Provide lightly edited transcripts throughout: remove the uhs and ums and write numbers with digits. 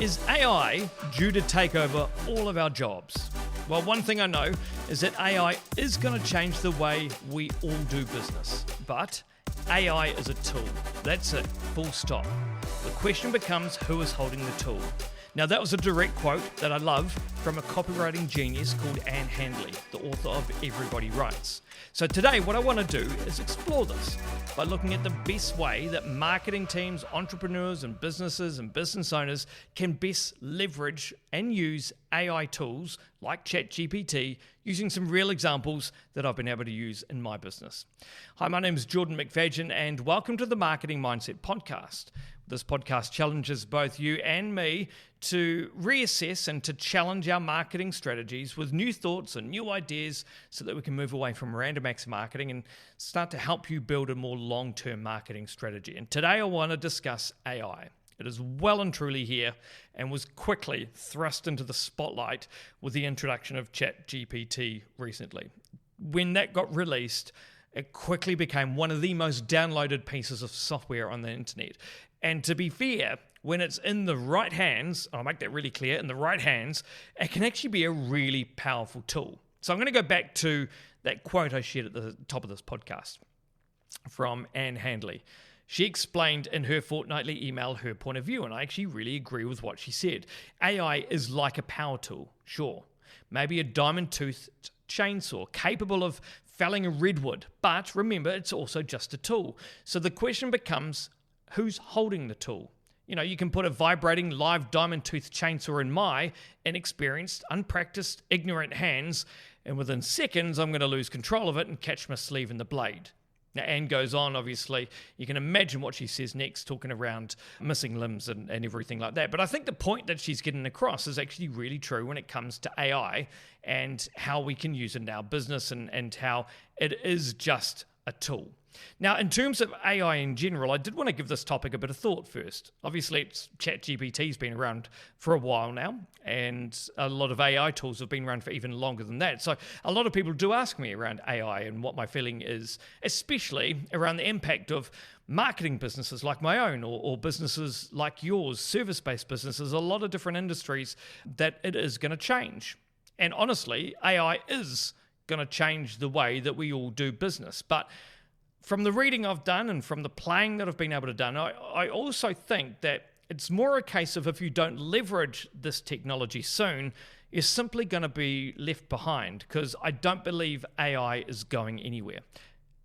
Is AI due to take over all of our jobs? Well, one thing I know is that AI is going to change the way we all do business. But AI is a tool. That's it, full stop. The question becomes, who is holding the tool? Now, that was a direct quote that I love from a copywriting genius called Anne Handley, the author of Everybody Writes. So today, what I want to do is explore this by looking at the best way that marketing teams, entrepreneurs and business owners can best leverage and use AI tools like ChatGPT, using some real examples that I've been able to use in my business. Hi, my name is Jordan McFadgen, and welcome to the Marketing Mindset Podcast. This podcast challenges both you and me to reassess and to challenge our marketing strategies with new thoughts and new ideas so that we can move away from random acts of marketing and start to help you build a more long-term marketing strategy. And today I want to discuss AI. It is well and truly here and was quickly thrust into the spotlight with the introduction of ChatGPT recently. When that got released, it quickly became one of the most downloaded pieces of software on the internet. And to be fair, when it's in the right hands, I'll make that really clear, in the right hands, it can actually be a really powerful tool. So I'm going to go back to that quote I shared at the top of this podcast from Anne Handley. She explained in her fortnightly email her point of view, and I actually really agree with what she said. AI is like a power tool, sure. Maybe a diamond-toothed chainsaw capable of felling a redwood, but remember, it's also just a tool. So the question becomes, who's holding the tool? You know, you can put a vibrating live diamond-toothed chainsaw in my inexperienced, unpracticed, ignorant hands, and within seconds, I'm going to lose control of it and catch my sleeve in the blade. Now, Anne goes on, obviously. You can imagine what she says next, talking around missing limbs and everything like that. But I think the point that she's getting across is actually really true when it comes to AI and how we can use it in our business and how it is just a tool. Now, in terms of AI in general, I did want to give this topic a bit of thought first. Obviously, ChatGPT's been around for a while now, and a lot of AI tools have been around for even longer than that. So a lot of people do ask me around AI and what my feeling is, especially around the impact of marketing businesses like my own or businesses like yours, service-based businesses, a lot of different industries that it is going to change. And honestly, AI is going to change the way that we all do business. But from the reading I've done and from the playing that I've been able to do, I also think that it's more a case of if you don't leverage this technology soon, you're simply going to be left behind, because I don't believe AI is going anywhere.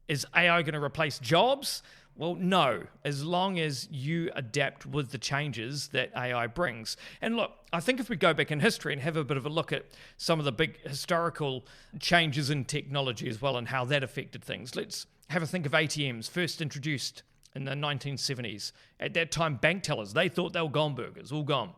Is AI going to replace jobs? Well, no, as long as you adapt with the changes that AI brings. And look, I think if we go back in history and have a bit of a look at some of the big historical changes in technology as well and how that affected things, let's have a think of ATMs, first introduced in the 1970s. At that time, bank tellers, they thought they were gone burgers, all gone.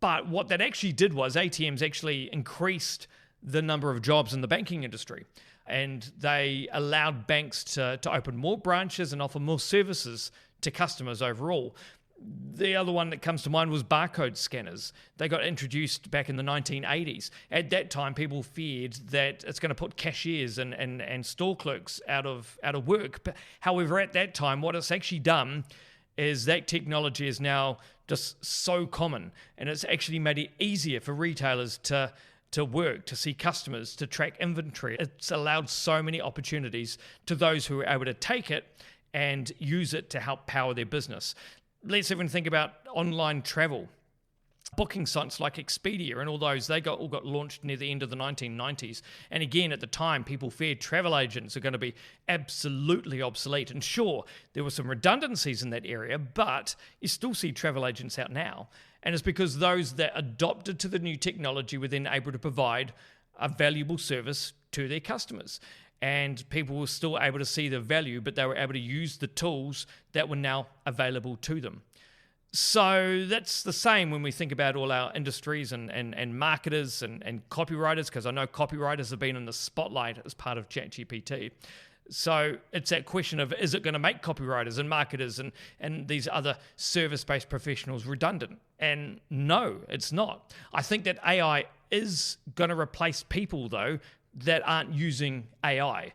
But what that actually did was ATMs actually increased the number of jobs in the banking industry. And they allowed banks to open more branches and offer more services to customers overall. The other one that comes to mind was barcode scanners. They got introduced back in the 1980s. At that time, people feared that it's going to put cashiers and store clerks out of work. But however, at that time, what it's actually done is that technology is now just so common, and it's actually made it easier for retailers to work, to see customers, to track inventory. It's allowed so many opportunities to those who are able to take it and use it to help power their business. Let's even think about online travel. Booking sites like Expedia and all those, they all got launched near the end of the 1990s. And again, at the time, people feared travel agents are going to be absolutely obsolete. And sure, there were some redundancies in that area, but you still see travel agents out now. And it's because those that adopted to the new technology were then able to provide a valuable service to their customers. And people were still able to see the value, but they were able to use the tools that were now available to them. So that's the same when we think about all our industries and marketers and copywriters, because I know copywriters have been in the spotlight as part of ChatGPT. So it's that question of, is it going to make copywriters and marketers and these other service-based professionals redundant? And no, it's not. I think that AI is going to replace people, though, that aren't using AI.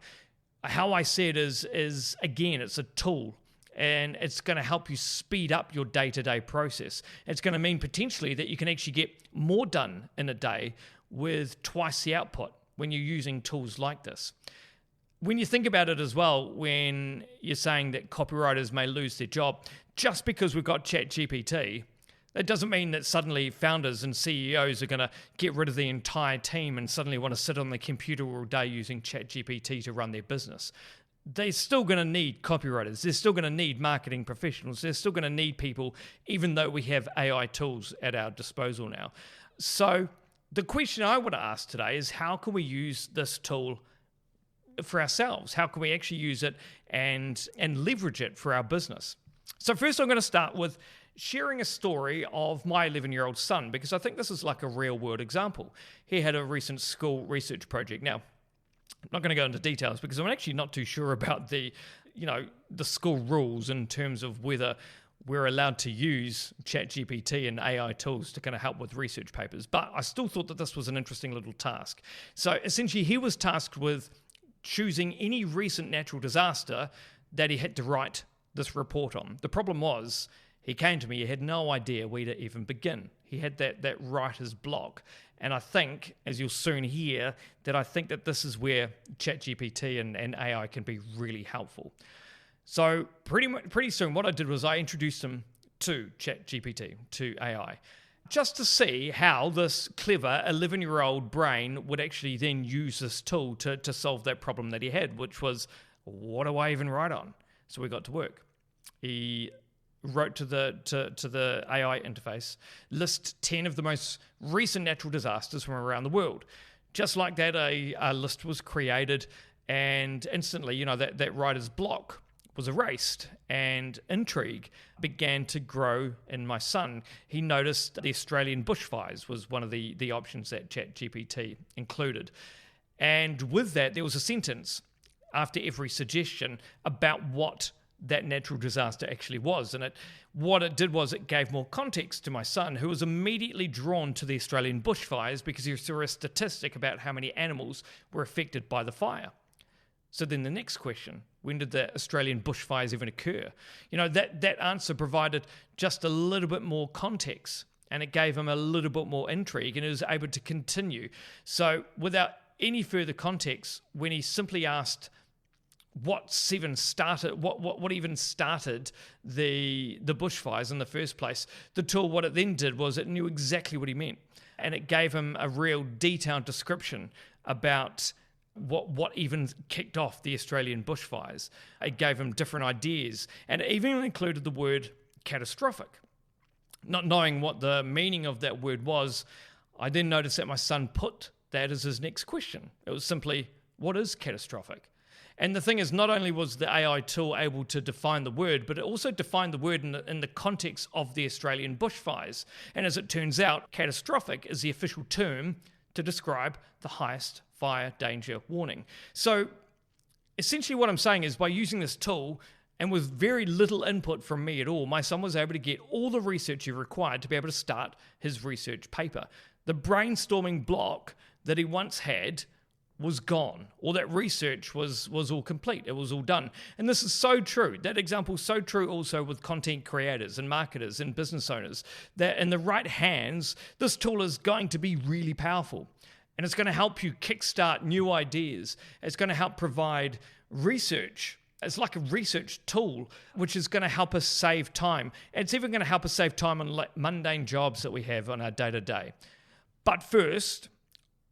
How I see it is again, it's a tool. and it's going to help you speed up your day-to-day process. It's going to mean potentially that you can actually get more done in a day with twice the output when you're using tools like this. When you think about it as well, when you're saying that copywriters may lose their job, just because we've got ChatGPT, that doesn't mean that suddenly founders and CEOs are going to get rid of the entire team and suddenly want to sit on the computer all day using ChatGPT to run their business. They're still going to need copywriters. They're still going to need marketing professionals. They're still going to need people, even though we have AI tools at our disposal now. So the question I want to ask today is, how can we use this tool for ourselves? How can we actually use it and leverage it for our business? So first I'm going to start with sharing a story of my 11-year-old son, because I think this is like a real world example. He had a recent school research project. Now, I'm not going to go into details because I'm actually not too sure about the school rules in terms of whether we're allowed to use ChatGPT and AI tools to kind of help with research papers. But I still thought that this was an interesting little task. So essentially he was tasked with choosing any recent natural disaster that he had to write this report on. The problem was, he came to me, he had no idea where to even begin. He had that writer's block. And I think, as you'll soon hear, that I think that this is where ChatGPT and AI can be really helpful. So pretty soon what I did was I introduced him to ChatGPT, to AI, just to see how this clever 11-year-old brain would actually then use this tool to solve that problem that he had, which was, what do I even write on? So we got to work. He wrote to the AI interface, list 10 of the most recent natural disasters from around the world. Just like that, a list was created, and instantly, that writer's block was erased, and intrigue began to grow in my son. He noticed the Australian bushfires was one of the options that ChatGPT included. And with that, there was a sentence after every suggestion about what that natural disaster actually was. And what it did was it gave more context to my son, who was immediately drawn to the Australian bushfires because he saw a statistic about how many animals were affected by the fire. So then the next question, when did the Australian bushfires even occur? That answer provided just a little bit more context, and it gave him a little bit more intrigue, and he was able to continue. So without any further context, when he simply asked what even started the bushfires in the first place, the tool, what it then did was it knew exactly what he meant, and it gave him a real detailed description about what even kicked off the Australian bushfires. It gave him different ideas, and it even included the word catastrophic. Not knowing what the meaning of that word was, I then noticed that my son put that as his next question. It was simply, what is catastrophic? And the thing is, not only was the AI tool able to define the word, but it also defined the word in the context of the Australian bushfires. And as it turns out, catastrophic is the official term to describe the highest fire danger warning. So essentially what I'm saying is, by using this tool and with very little input from me at all, my son was able to get all the research he required to be able to start his research paper. The brainstorming block that he once had was gone. All that research was all complete. It was all done. And this is so true. That example is so true also with content creators and marketers and business owners, that in the right hands, this tool is going to be really powerful. And it's going to help you kickstart new ideas. It's going to help provide research. It's like a research tool, which is going to help us save time. It's even going to help us save time on mundane jobs that we have on our day-to-day. But first,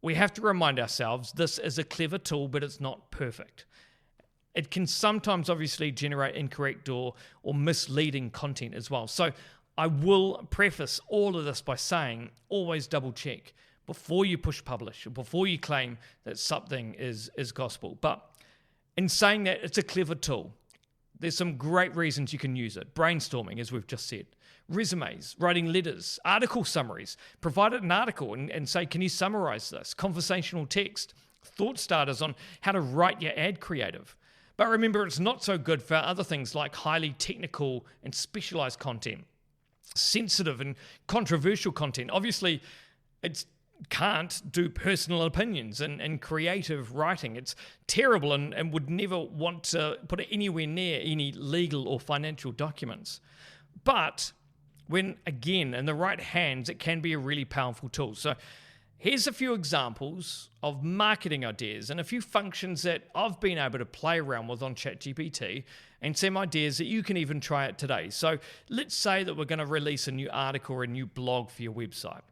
we have to remind ourselves this is a clever tool, but it's not perfect. It can sometimes obviously generate incorrect or misleading content as well. So I will preface all of this by saying, always double check before you push publish, or before you claim that something is gospel. But in saying that, it's a clever tool. There's some great reasons you can use it. Brainstorming, as we've just said. Resumes, writing letters, article summaries. Provide an article and say, can you summarize this? Conversational text, thought starters on how to write your ad creative. But remember, it's not so good for other things like highly technical and specialized content, sensitive and controversial content. Obviously, it's can't do personal opinions and creative writing. It's terrible and would never want to put it anywhere near any legal or financial documents. But when, again, in the right hands, it can be a really powerful tool. So here's a few examples of marketing ideas and a few functions that I've been able to play around with on ChatGPT and some ideas that you can even try it today. So let's say that we're going to release a new article or a new blog for your website.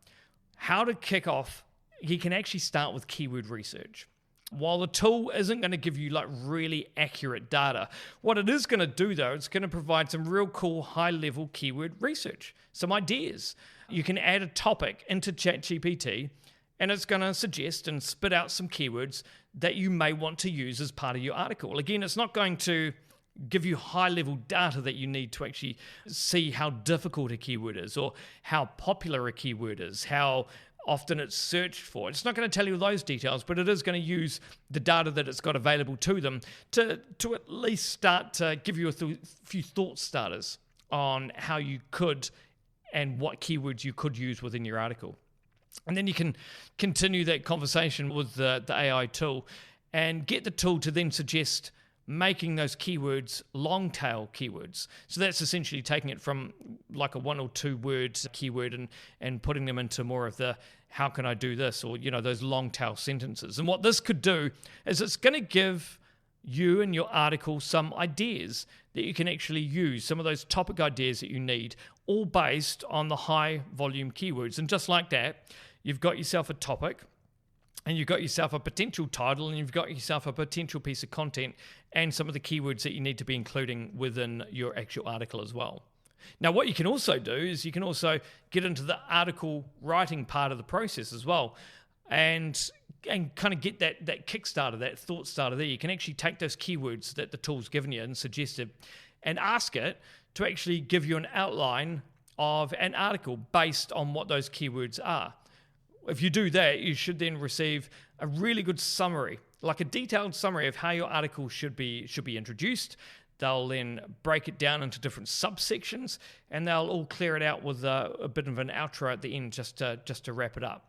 How to kick off, you can actually start with keyword research. While the tool isn't going to give you like really accurate data, what it is going to do though, it's going to provide some real cool high-level keyword research, some ideas. You can add a topic into ChatGPT and it's going to suggest and spit out some keywords that you may want to use as part of your article. Again, it's not going to give you high-level data that you need to actually see how difficult a keyword is or how popular a keyword is, how often it's searched for. It's not going to tell you those details, but it is going to use the data that it's got available to them to at least start to give you a few thought starters on how you could and what keywords you could use within your article. And then you can continue that conversation with the AI tool and get the tool to then suggest making those keywords long tail keywords. So that's essentially taking it from like a 1 or 2 word keyword and putting them into more of the how can I do this, or those long tail sentences. And what this could do is it's going to give you and your article some ideas that you can actually use, some of those topic ideas that you need, all based on the high volume keywords. And just like that, you've got yourself a topic, and you've got yourself a potential title, and you've got yourself a potential piece of content and some of the keywords that you need to be including within your actual article as well. Now, what you can also do is you can also get into the article writing part of the process as well and kind of get that kickstarter, that thought starter there. You can actually take those keywords that the tool's given you and suggested and ask it to actually give you an outline of an article based on what those keywords are. If you do that, you should then receive a really good summary, like a detailed summary of how your article should be introduced. They'll then break it down into different subsections, and they'll all clear it out with a bit of an outro at the end just to wrap it up.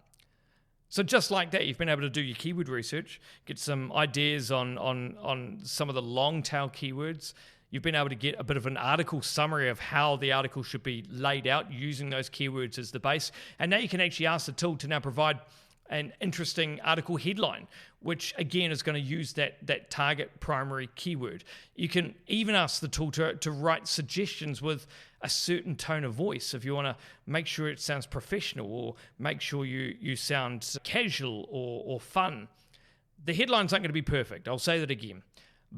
So just like that, you've been able to do your keyword research, get some ideas on some of the long tail keywords. You've been able to get a bit of an article summary of how the article should be laid out using those keywords as the base. And now you can actually ask the tool to now provide an interesting article headline, which again is going to use that target primary keyword. You can even ask the tool to write suggestions with a certain tone of voice if you want to make sure it sounds professional or make sure you sound casual or fun. The headlines aren't going to be perfect. I'll say that again.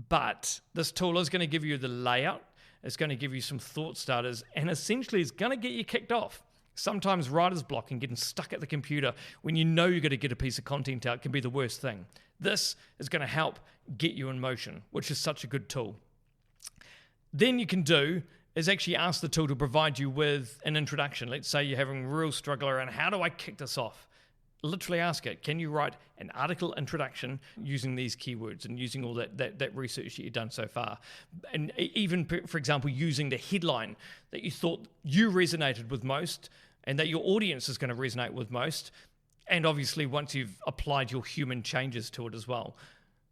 But this tool is going to give you the layout, it's going to give you some thought starters, and essentially it's going to get you kicked off. Sometimes writer's block and getting stuck at the computer when you know you're going to get a piece of content out can be the worst thing. This is going to help get you in motion, which is such a good tool. Then you can do is actually ask the tool to provide you with an introduction. Let's say you're having a real struggle around how do I kick this off? Literally ask it, can you write an article introduction using these keywords and using all that research that you've done so far? And even, for example, using the headline that you thought you resonated with most and that your audience is going to resonate with most. And obviously, once you've applied your human changes to it as well.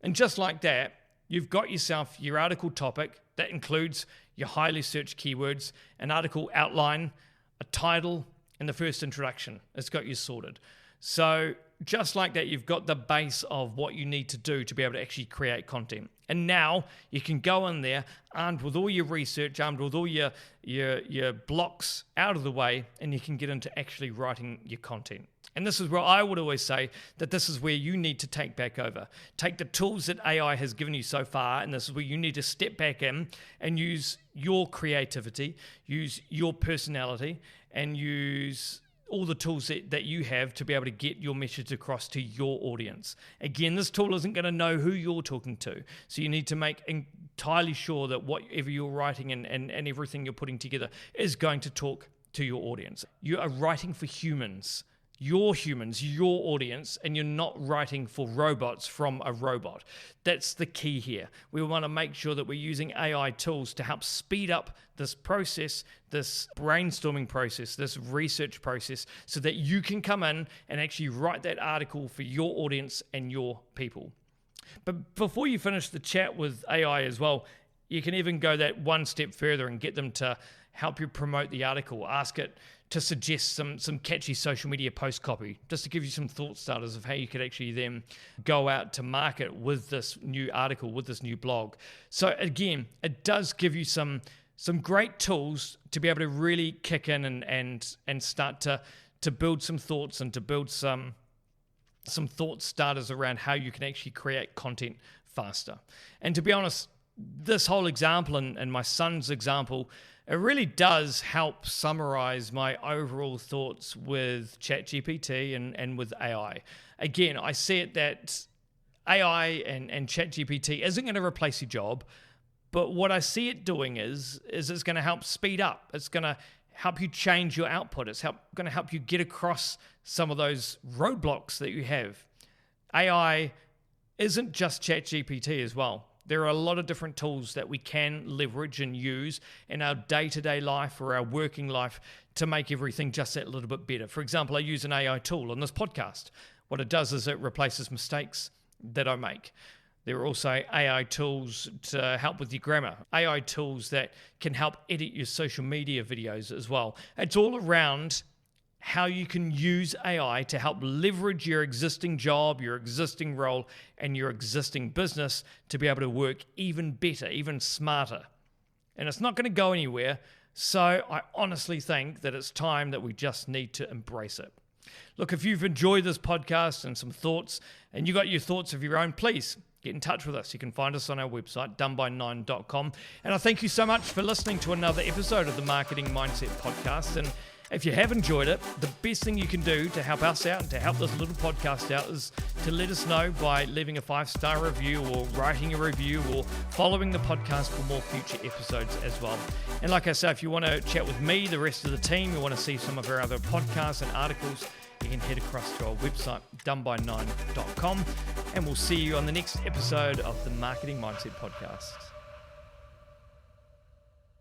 And just like that, you've got yourself your article topic that includes your highly searched keywords, an article outline, a title, and the first introduction. It's got you sorted. So just like that, you've got the base of what you need to do to be able to actually create content. And now you can go in there armed with all your research, armed with all your blocks out of the way, and you can get into actually writing your content. And this is where I would always say that this is where you need to take back over. Take the tools that AI has given you so far, and this is where you need to step back in and use your creativity, use your personality, and use all the tools that you have to be able to get your message across to your audience. Again, this tool isn't going to know who you're talking to. So you need to make entirely sure that whatever you're writing and everything you're putting together is going to talk to your audience. You are writing for humans. your humans, your audience, and you're not writing for robots from a robot. That's the key here. We want to make sure that we're using AI tools to help speed up this process, this brainstorming process, this research process, so that you can come in and actually write that article for your audience and your people. But before you finish the chat with AI as well, you can even go that one step further and get them to help you promote the article. Ask it to suggest some catchy social media post copy, just to give you some thought starters of how you could actually then go out to market with this new article, with this new blog. So again, it does give you some great tools to be able to really kick in and start to build some thoughts and to build some thought starters around how you can actually create content faster. And to be honest, this whole example and my son's example, it really does help summarize my overall thoughts with ChatGPT and with AI. Again, I see it that AI and ChatGPT isn't going to replace your job, but what I see it doing is it's going to help speed up. It's going to help you change your output. It's going to help you get across some of those roadblocks that you have. AI isn't just ChatGPT as well. There are a lot of different tools that we can leverage and use in our day-to-day life or our working life to make everything just that little bit better. For example, I use an AI tool on this podcast. What it does is it replaces mistakes that I make. There are also AI tools to help with your grammar, AI tools that can help edit your social media videos as well. It's all around how you can use AI to help leverage your existing job, your existing role, and your existing business to be able to work even better, even smarter. And it's not going to go anywhere, so I honestly think that it's time that we just need to embrace it. Look, if you've enjoyed this podcast and some thoughts, and you got your thoughts of your own, please get in touch with us. You can find us on our website, doneby9.com. And I thank you so much for listening to another episode of the Marketing Mindset Podcast. And if you have enjoyed it, the best thing you can do to help us out and to help this little podcast out is to let us know by leaving a 5-star review or writing a review or following the podcast for more future episodes as well. And like I said, if you want to chat with me, the rest of the team, you want to see some of our other podcasts and articles, you can head across to our website, doneby9.com, and we'll see you on the next episode of the Marketing Mindset Podcast.